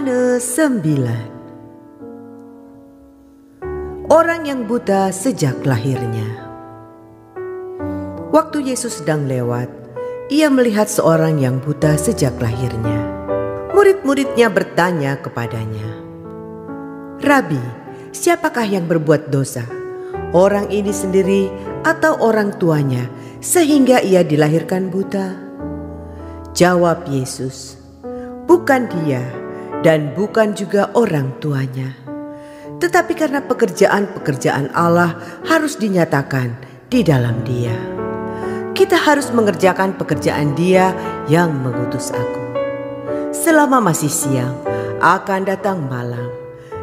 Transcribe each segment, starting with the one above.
Yohanes 9. Orang yang buta sejak lahirnya. Waktu Yesus sedang lewat, ia melihat seorang yang buta sejak lahirnya. Murid-muridnya bertanya kepadanya, "Rabi, siapakah yang berbuat dosa? Orang ini sendiri atau orang tuanya sehingga ia dilahirkan buta?" Jawab Yesus, "Bukan dia dan bukan juga orang tuanya. Tetapi karena pekerjaan-pekerjaan Allah harus dinyatakan di dalam dia. Kita harus mengerjakan pekerjaan Dia yang mengutus aku. Selama masih siang, akan datang malam,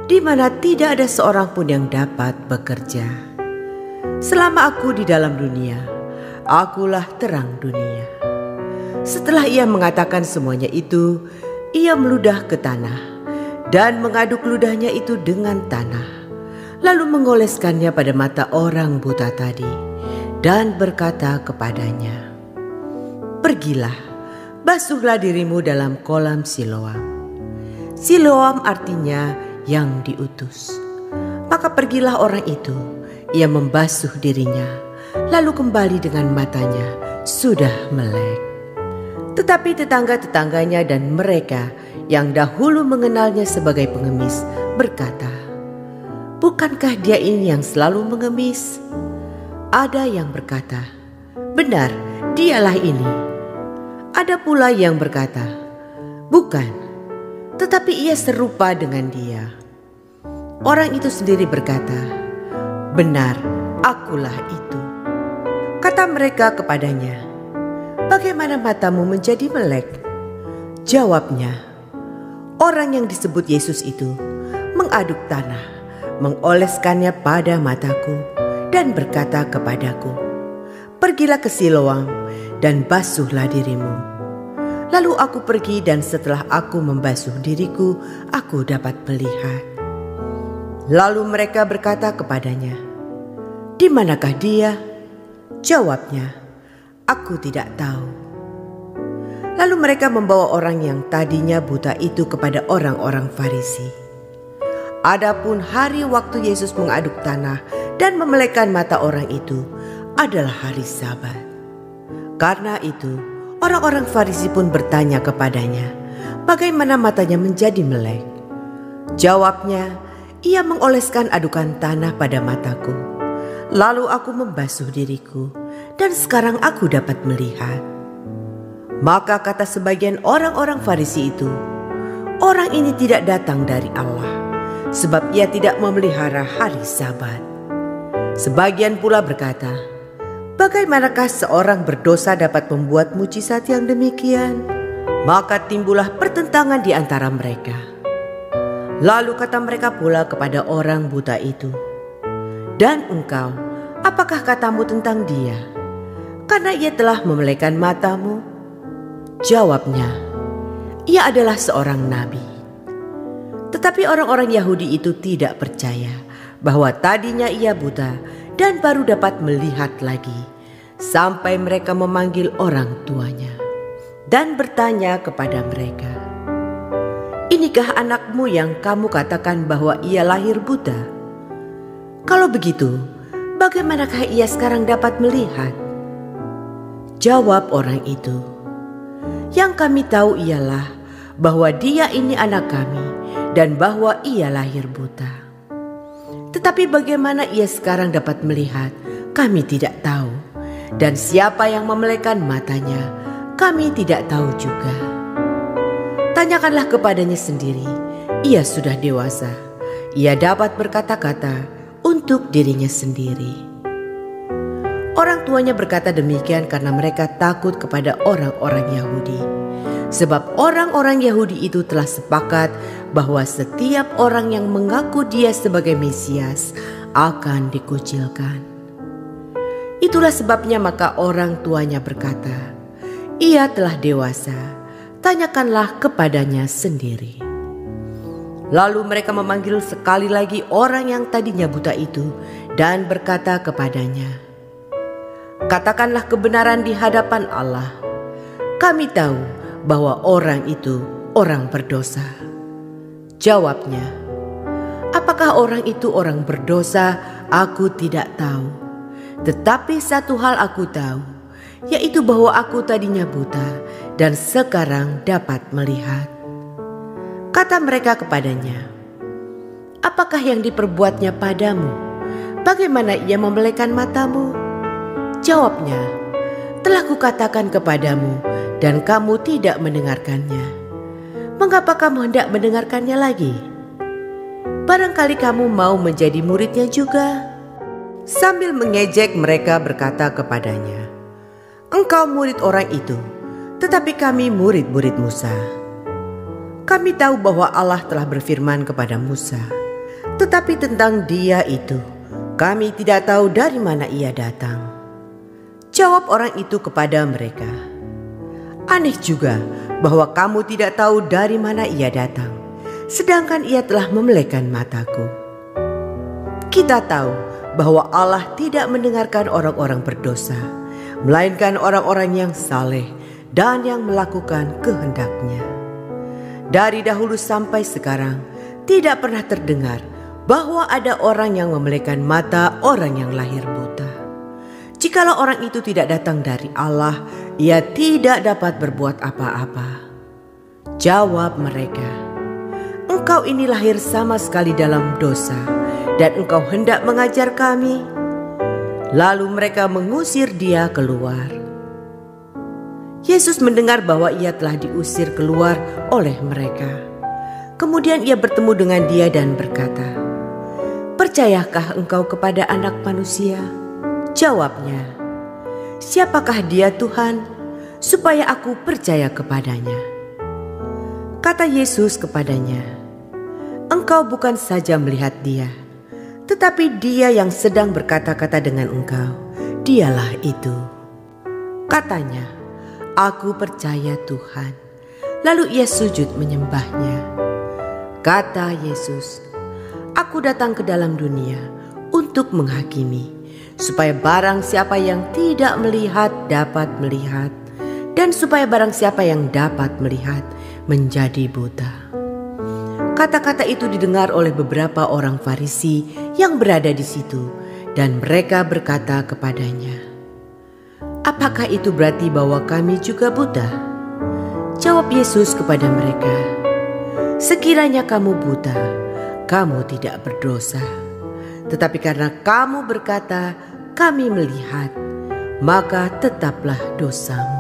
di mana tidak ada seorang pun yang dapat bekerja. Selama aku di dalam dunia, akulah terang dunia." Setelah ia mengatakan semuanya itu, ia meludah ke tanah dan mengaduk ludahnya itu dengan tanah, lalu mengoleskannya pada mata orang buta tadi dan berkata kepadanya, "Pergilah, basuhlah dirimu dalam kolam Siloam." Siloam artinya yang diutus. Maka pergilah orang itu, ia membasuh dirinya, lalu kembali dengan matanya sudah melek. Tetapi tetangga-tetangganya dan mereka yang dahulu mengenalnya sebagai pengemis berkata, "Bukankah dia ini yang selalu mengemis?" Ada yang berkata, "Benar, dialah ini." Ada pula yang berkata, "Bukan, tetapi ia serupa dengan dia." Orang itu sendiri berkata, "Benar, akulah itu." Kata mereka kepadanya, "Bagaimana matamu menjadi melek?" Jawabnya, "Orang yang disebut Yesus itu mengaduk tanah, mengoleskannya pada mataku dan berkata kepadaku, 'Pergilah ke Siloam dan basuhlah dirimu.' Lalu aku pergi dan setelah aku membasuh diriku, aku dapat melihat." Lalu mereka berkata kepadanya, "Di manakah dia?" Jawabnya, "Aku tidak tahu." Lalu mereka membawa orang yang tadinya buta itu kepada orang-orang Farisi. Adapun hari waktu Yesus mengaduk tanah dan memelekkan mata orang itu adalah hari Sabat. Karena itu, orang-orang Farisi pun bertanya kepadanya, bagaimana matanya menjadi melek. Jawabnya, "Ia mengoleskan adukan tanah pada mataku. Lalu aku membasuh diriku, dan sekarang aku dapat melihat." Maka kata sebagian orang-orang Farisi itu, "Orang ini tidak datang dari Allah, sebab ia tidak memelihara hari Sabat." Sebagian pula berkata, "Bagaimanakah seorang berdosa dapat membuat mujizat yang demikian?" Maka timbullah pertentangan di antara mereka. Lalu kata mereka pula kepada orang buta itu, "Dan engkau, apakah katamu tentang dia? Karena ia telah memelekkan matamu?" Jawabnya, "Ia adalah seorang nabi." Tetapi orang-orang Yahudi itu tidak percaya bahwa tadinya ia buta dan baru dapat melihat lagi, sampai mereka memanggil orang tuanya dan bertanya kepada mereka, "Inikah anakmu yang kamu katakan bahwa ia lahir buta? Kalau begitu, bagaimanakah ia sekarang dapat melihat?" Jawab orang itu, "Yang kami tahu ialah bahwa dia ini anak kami dan bahwa ia lahir buta. Tetapi bagaimana ia sekarang dapat melihat, kami tidak tahu. Dan siapa yang memelekkan matanya, kami tidak tahu juga. Tanyakanlah kepadanya sendiri, ia sudah dewasa. Ia dapat berkata-kata untuk dirinya sendiri." Orang tuanya berkata demikian karena mereka takut kepada orang-orang Yahudi. Sebab orang-orang Yahudi itu telah sepakat bahwa setiap orang yang mengaku dia sebagai Mesias akan dikucilkan. Itulah sebabnya maka orang tuanya berkata, "Ia telah dewasa, tanyakanlah kepadanya sendiri." Lalu mereka memanggil sekali lagi orang yang tadinya buta itu dan berkata kepadanya, "Katakanlah kebenaran di hadapan Allah. Kami tahu bahwa orang itu orang berdosa." Jawabnya, apakah orang itu orang berdosa? Aku tidak tahu. Tetapi satu hal aku tahu, yaitu bahwa aku tadinya buta dan sekarang dapat melihat. Kata mereka kepadanya, apakah yang diperbuatnya padamu? Bagaimana ia membelaikan matamu? Jawabnya, telah kukatakan kepadamu dan kamu tidak mendengarkannya. Mengapa kamu hendak mendengarkannya lagi? Barangkali kamu mau menjadi muridnya juga. Sambil mengejek mereka berkata kepadanya, engkau murid orang itu, tetapi kami murid-murid Musa. Kami tahu bahwa Allah telah berfirman kepada Musa, tetapi tentang dia itu, kami tidak tahu dari mana ia datang. Jawab orang itu kepada mereka, aneh juga bahwa kamu tidak tahu dari mana ia datang, sedangkan ia telah membelaikan mataku. Kita tahu bahwa Allah tidak mendengarkan orang-orang berdosa, melainkan orang-orang yang saleh dan yang melakukan kehendak-Nya. Dari dahulu sampai sekarang tidak pernah terdengar bahwa ada orang yang membelaikan mata orang yang lahir buta. Jikalau orang itu tidak datang dari Allah, ia tidak dapat berbuat apa-apa. Jawab mereka, engkau ini lahir sama sekali dalam dosa, dan engkau hendak mengajar kami? Lalu mereka mengusir dia keluar. Yesus mendengar bahwa ia telah diusir keluar oleh mereka. Kemudian ia bertemu dengan dia dan berkata, percayakah engkau kepada Anak Manusia? Jawabnya, siapakah dia Tuhan, supaya aku percaya kepadanya? Kata Yesus kepadanya, engkau bukan saja melihat dia, tetapi dia yang sedang berkata-kata dengan engkau, dialah itu. Katanya, aku percaya Tuhan. Lalu ia sujud menyembahnya. Kata Yesus, aku datang ke dalam dunia untuk menghakimi, supaya barang siapa yang tidak melihat dapat melihat, dan supaya barang siapa yang dapat melihat menjadi buta. Kata-kata itu didengar oleh beberapa orang Farisi yang berada di situ, dan mereka berkata kepadanya, apakah itu berarti bahwa kami juga buta? Jawab Yesus kepada mereka, sekiranya kamu buta, kamu tidak berdosa. Tetapi karena kamu berkata, kami melihat, maka tetaplah dosamu.